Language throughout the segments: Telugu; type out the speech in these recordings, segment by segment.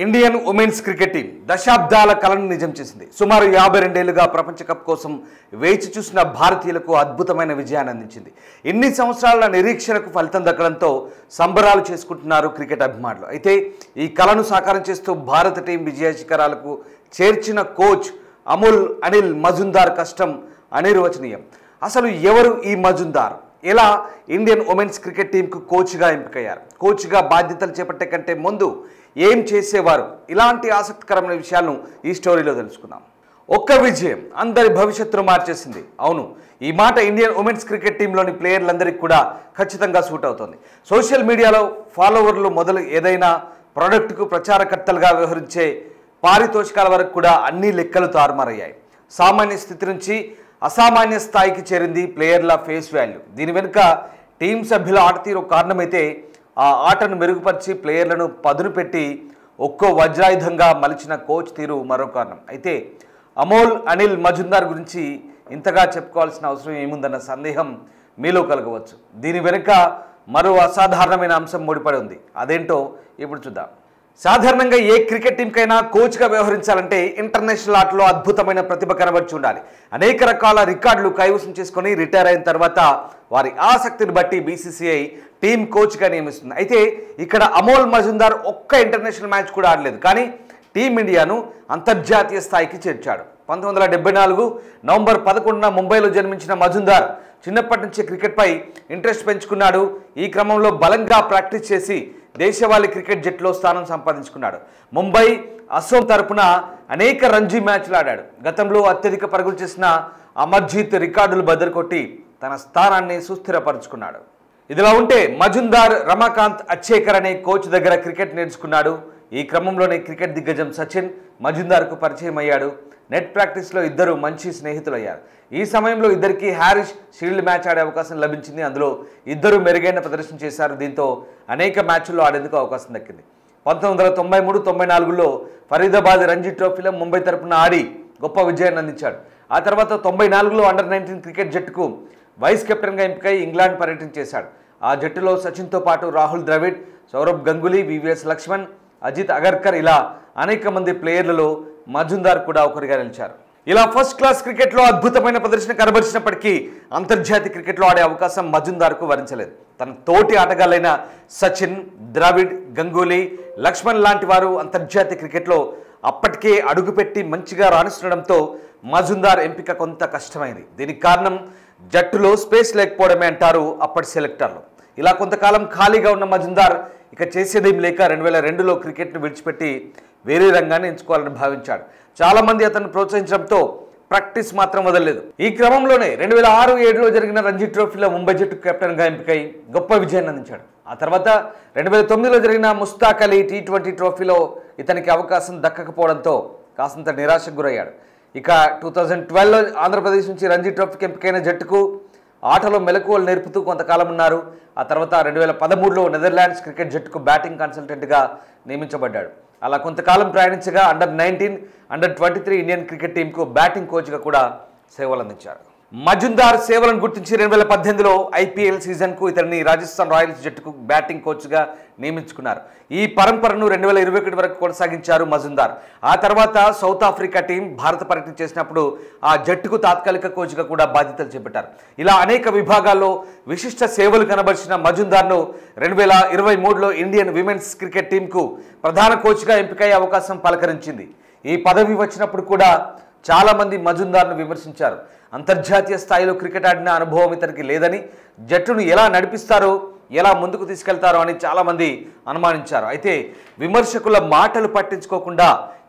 ఇండియన్ ఉమెన్స్ క్రికెట్ టీం దశాబ్దాల కలను నిజం చేసింది. సుమారు 52 ఏళ్లుగా ప్రపంచ కప్ కోసం వేచి చూసిన భారతీయులకు అద్భుతమైన విజయాన్ని అందించింది. ఇన్ని సంవత్సరాల నిరీక్షణకు ఫలితం దక్కడంతో సంబరాలు చేసుకుంటున్నారు క్రికెట్ అభిమానులు. అయితే ఈ కలను సాకారం చేస్తూ భారత టీం విజయ శిఖరాలకు చేర్చిన కోచ్ అనిల్ మజుందార్ కష్టం అనిర్వచనీయం. అసలు ఎవరు ఈ మజుందార్? ఎలా ఇండియన్ ఉమెన్స్ క్రికెట్ టీంకు కోచ్గా ఎంపికయ్యారు? కోచ్గా బాధ్యతలు చేపట్టే కంటే ముందు ఏం చేసేవారు? ఇలాంటి ఆసక్తికరమైన విషయాలను ఈ స్టోరీలో తెలుసుకుందాం. ఒక్క విజయం అందరి భవిష్యత్తును మార్చేసింది. అవును, ఈ మాట ఇండియన్ ఉమెన్స్ క్రికెట్ టీంలోని ప్లేయర్లందరికీ కూడా ఖచ్చితంగా సూట్ అవుతుంది. సోషల్ మీడియాలో ఫాలోవర్లు మొదలు ఏదైనా ప్రోడక్ట్కు ప్రచారకర్తలుగా వ్యవహరించే పారితోషికాల వరకు కూడా అన్ని లెక్కలు తారుమారయ్యాయి. సామాన్య స్థితి నుంచి అసామాన్య స్థాయికి చేరింది ప్లేయర్ల ఫేస్ వాల్యూ. దీని వెనుక టీం సభ్యుల ఆట తీరు కారణమైతే ఆ ఆటను మెరుగుపరిచి ప్లేయర్లను పదును పెట్టి ఒక్కో వజ్రాయుధంగా మలిచిన కోచ్ తీరు మరో కారణం. అయితే అనిల్ మజుందార్ గురించి ఇంతగా చెప్పుకోవాల్సిన అవసరం ఏముందన్న సందేహం మీలో కలగవచ్చు. దీని వెనుక మరో అసాధారణమైన అంశం ముడిపడి ఉంది. అదేంటో ఇప్పుడు చూద్దాం. సాధారణంగా ఏ క్రికెట్ టీంకైనా కోచ్గా వ్యవహరించాలంటే ఇంటర్నేషనల్ ఆటలో అద్భుతమైన ప్రతిభ కనబర్చి ఉండాలి. అనేక రకాల రికార్డులు కైవసం చేసుకొని రిటైర్ అయిన తర్వాత వారి ఆసక్తిని బట్టి బీసీసీఐ టీం కోచ్గా నియమిస్తుంది. అయితే ఇక్కడ అమోల్ మజుందార్ ఒక్క ఇంటర్నేషనల్ మ్యాచ్ కూడా ఆడలేదు, కానీ టీమిండియాను అంతర్జాతీయ స్థాయికి చేర్చాడు. 1974 నవంబర్ 11న ముంబైలో జన్మించిన మజుందార్ చిన్నప్పటి నుంచి క్రికెట్పై ఇంట్రెస్ట్ పెంచుకున్నాడు. ఈ క్రమంలో బలంగా ప్రాక్టీస్ చేసి దేశవాళీ క్రికెట్ జట్టులో స్థానం సంపాదించుకున్నాడు. ముంబై, అసోం తరపున అనేక రంజీ మ్యాచ్లు ఆడాడు. గతంలో అత్యధిక పరుగులు చేసిన అమర్జీత్ రికార్డులు బద్దలుకొట్టి తన స్థానాన్ని సుస్థిరపరుచుకున్నాడు. ఇదిలా ఉంటే మజుందార్ రమాకాంత్ అచ్చేకర్ అనే కోచ్ దగ్గర క్రికెట్ నేర్చుకున్నాడు. ఈ క్రమంలోనే క్రికెట్ దిగ్గజం సచిన్ మజుందార్కు పరిచయం అయ్యాడు. నెట్ ప్రాక్టీస్లో ఇద్దరు మంచి స్నేహితులయ్యారు. ఈ సమయంలో ఇద్దరికి హ్యారిష్ షీల్డ్ మ్యాచ్ ఆడే అవకాశం లభించింది. అందులో ఇద్దరు మెరుగైన ప్రదర్శన చేశారు. దీంతో అనేక మ్యాచ్ల్లో ఆడేందుకు అవకాశం దక్కింది. 1993-94లో ఫరీదాబాద్ రంజీ ట్రోఫీలో ముంబై తరపున ఆడి గొప్ప విజయాన్ని అందించాడు. ఆ తర్వాత 94లో అండర్-19 క్రికెట్ జట్టుకు వైస్ కెప్టెన్గా ఎంపికై ఇంగ్లాండ్ పర్యటన చేశాడు. ఆ జట్టులో సచిన్తో పాటు రాహుల్ ద్రవిడ్, సౌరవ్ గంగూలీ, వివిఎస్ లక్ష్మణ్, అజిత్ అగర్కర్ ఇలా అనేక మంది ప్లేయర్లలో మజుందార్ కూడా ఒకరిగా నిలిచారు. ఇలా ఫస్ట్ క్లాస్ క్రికెట్లో అద్భుతమైన ప్రదర్శన కనబరిచినప్పటికీ అంతర్జాతీయ క్రికెట్లో ఆడే అవకాశం మజుందార్కు వరించలేదు. తన తోటి ఆటగాళ్లైన సచిన్, ద్రవిడ్, గంగూలీ, లక్ష్మణ్ లాంటి వారు అంతర్జాతీయ క్రికెట్లో అప్పటికే అడుగుపెట్టి మంచిగా రాణిస్తుండడంతో మజుందార్ ఎంపిక కొంత కష్టమైంది. దీనికి కారణం జట్టులో స్పేస్ లేకపోవడమే అంటారు అప్పటి సెలెక్టర్లు. ఇలా కొంతకాలం ఖాళీగా ఉన్న మజుందార్ ఇక చేసేదేం లేక 2002లో క్రికెట్ను విడిచిపెట్టి వేరే రంగాన్ని ఎంచుకోవాలని భావించాడు. చాలామంది అతను ప్రోత్సహించడంతో ప్రాక్టీస్ మాత్రం వదలలేదు. ఈ క్రమంలోనే 2006-07లో జరిగిన రంజీ ట్రోఫీలో ముంబై జట్టు కెప్టెన్గా ఎంపికై గొప్ప విజయాన్ని అందించాడు. ఆ తర్వాత 2009లో జరిగిన ముస్తాక్ అలీ T20 ట్రోఫీలో ఇతనికి అవకాశం దక్కకపోవడంతో కాసంత నిరాశకు గురయ్యాడు. ఇక 2012లో ఆంధ్రప్రదేశ్ నుంచి రంజీ ట్రోఫీకి ఎంపికైన జట్టుకు ఆటలో మెలకువలు నేర్పుతూ కొంతకాలం ఉన్నారు. ఆ తర్వాత 2013లో నెదర్లాండ్స్ క్రికెట్ జట్టుకు బ్యాటింగ్ కన్సల్టెంట్గా నియమించబడ్డాడు. అలా కొంతకాలం ప్రయాణించగా అండర్-19, అండర్-23 ఇండియన్ క్రికెట్ టీంకు బ్యాటింగ్ కోచ్గా కూడా సేవలు అందించారు. మజుందార్ సేవలను గుర్తించి 2018లో ఐపీఎల్ సీజన్కు ఇతన్ని రాజస్థాన్ రాయల్స్ జట్టుకు బ్యాటింగ్ కోచ్గా నియమించుకున్నారు. ఈ పరంపరను 2021 వరకు కొనసాగించారు మజుందార్. ఆ తర్వాత సౌత్ ఆఫ్రికా టీం భారత పర్యటన చేసినప్పుడు ఆ జట్టుకు తాత్కాలిక కోచ్గా కూడా బాధ్యతలు చేపట్టారు. ఇలా అనేక విభాగాల్లో విశిష్ట సేవలు కనబరిచిన మజుందార్ను 2023లో ఇండియన్ విమెన్స్ క్రికెట్ టీంకు ప్రధాన కోచ్గా ఎంపికయ్యే అవకాశం పలకరించింది. ఈ పదవి వచ్చినప్పుడు కూడా చాలామంది మజుందార్ను విమర్శించారు. అంతర్జాతీయ స్థాయిలో క్రికెట్ ఆడిన అనుభవం ఇతనికి లేదని, జట్టును ఎలా నడిపిస్తారో, ఎలా ముందుకు తీసుకెళ్తారో అని చాలామంది అనుమానించారు. అయితే విమర్శకుల మాటలు పట్టించుకోకుండా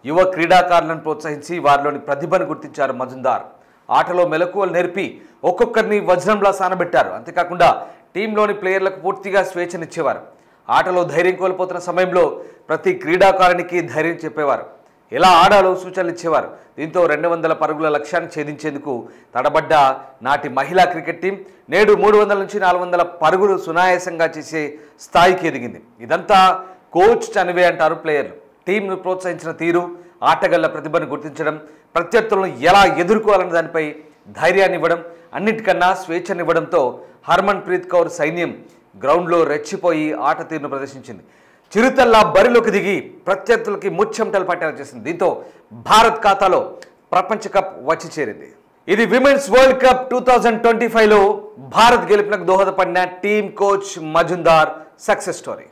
యువ క్రీడాకారులను ప్రోత్సహించి వారిలోని ప్రతిభను గుర్తించారు మజుందార్. ఆటలో మెలకువలు నేర్పి ఒక్కొక్కరిని వజ్రంలా సానబెట్టారు. అంతేకాకుండా టీంలోని ప్లేయర్లకు పూర్తిగా స్వేచ్ఛనిచ్చేవారు. ఆటలో ధైర్యం కోల్పోతున్న సమయంలో ప్రతి క్రీడాకారునికి ధైర్యం చెప్పేవారు. ఎలా ఆడాలో సూచనలు ఇచ్చేవారు. దీంతో 200 పరుగుల లక్ష్యాన్ని ఛేదించేందుకు తడబడ్డ నాటి మహిళా క్రికెట్ టీం నేడు 300 నుంచి 400 పరుగులు సునాయాసంగా చేసే స్థాయికి ఎదిగింది. ఇదంతా కోచ్ చనివే అంటారు ప్లేయర్లు. టీంను ప్రోత్సహించిన తీరు, ఆటగాళ్ల ప్రతిభను గుర్తించడం, ప్రత్యర్థులను ఎలా ఎదుర్కోవాలన్న దానిపై ధైర్యాన్ని ఇవ్వడం, అన్నిటికన్నా స్వేచ్ఛనివ్వడంతో హర్మన్ ప్రీత్ కౌర్ సైన్యం గ్రౌండ్లో రెచ్చిపోయి ఆట తీరును ప్రదర్శించింది. చిరుతల్లా బరిలోకి దిగి ప్రత్యర్థులకి ముచ్చెమటలు పట్టేలా చేసింది. దీంతో భారత్ ఖాతాలో ప్రపంచ కప్ వచ్చి చేరింది. ఇది విమెన్స్ వరల్డ్ కప్ 2025లో భారత్ గెలుపునకు దోహదపడిన team coach Majumdar success story.